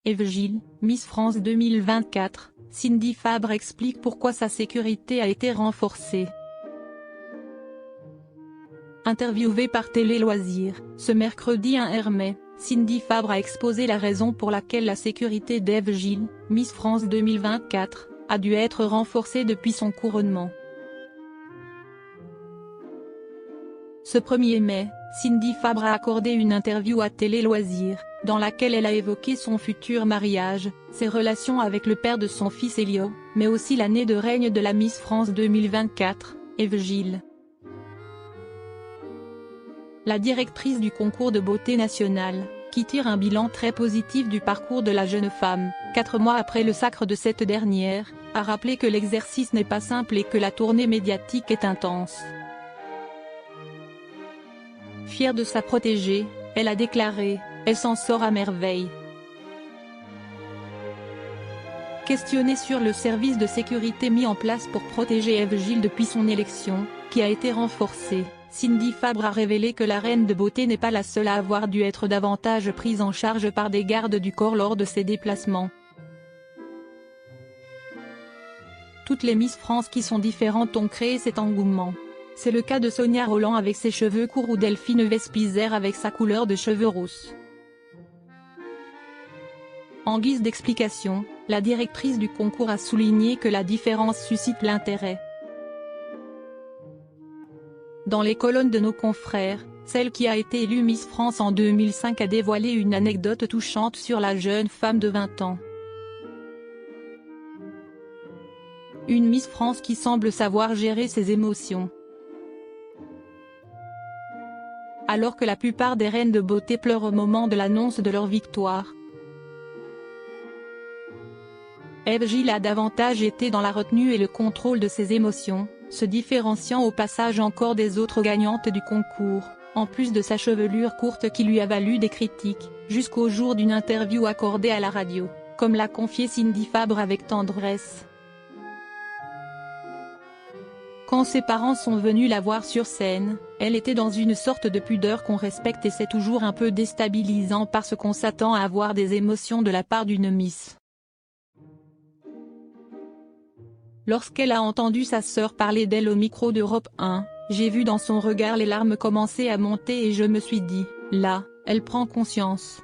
Eve Gilles, Miss France 2024, Cindy Fabre explique pourquoi sa sécurité a été renforcée. Interviewée par Télé Loisirs, ce mercredi 1 mai, Cindy Fabre a exposé la raison pour laquelle la sécurité d'Eve Gilles, Miss France 2024, a dû être renforcée depuis son couronnement. Ce 1er mai, Cindy Fabre a accordé une interview à Télé Loisirs, dans laquelle elle a évoqué son futur mariage, ses relations avec le père de son fils Elio, mais aussi l'année de règne de la Miss France 2024, Eve Gilles. La directrice du concours de beauté national, qui tire un bilan très positif du parcours de la jeune femme, 4 mois après le sacre de cette dernière, a rappelé que l'exercice n'est pas simple et que la tournée médiatique est intense. Fière de sa protégée, elle a déclaré « Elle s'en sort à merveille ». Questionnée sur le service de sécurité mis en place pour protéger Eve Gilles depuis son élection, qui a été renforcée, Cindy Fabre a révélé que la reine de beauté n'est pas la seule à avoir dû être davantage prise en charge par des gardes du corps lors de ses déplacements. Toutes les Miss France qui sont différentes ont créé cet engouement. C'est le cas de Sonia Rolland avec ses cheveux courts ou Delphine Vespizer avec sa couleur de cheveux rousses. En guise d'explication, la directrice du concours a souligné que la différence suscite l'intérêt. Dans les colonnes de nos confrères, celle qui a été élue Miss France en 2005 a dévoilé une anecdote touchante sur la jeune femme de 20 ans. Une Miss France qui semble savoir gérer ses émotions. Alors que la plupart des reines de beauté pleurent au moment de l'annonce de leur victoire. Eve Gilles a davantage été dans la retenue et le contrôle de ses émotions, se différenciant au passage encore des autres gagnantes du concours, en plus de sa chevelure courte qui lui a valu des critiques, jusqu'au jour d'une interview accordée à la radio, comme l'a confié Cindy Fabre avec tendresse. Quand ses parents sont venus la voir sur scène, elle était dans une sorte de pudeur qu'on respecte et c'est toujours un peu déstabilisant parce qu'on s'attend à avoir des émotions de la part d'une Miss. Lorsqu'elle a entendu sa sœur parler d'elle au micro d'Europe 1, j'ai vu dans son regard les larmes commencer à monter et je me suis dit, là, elle prend conscience.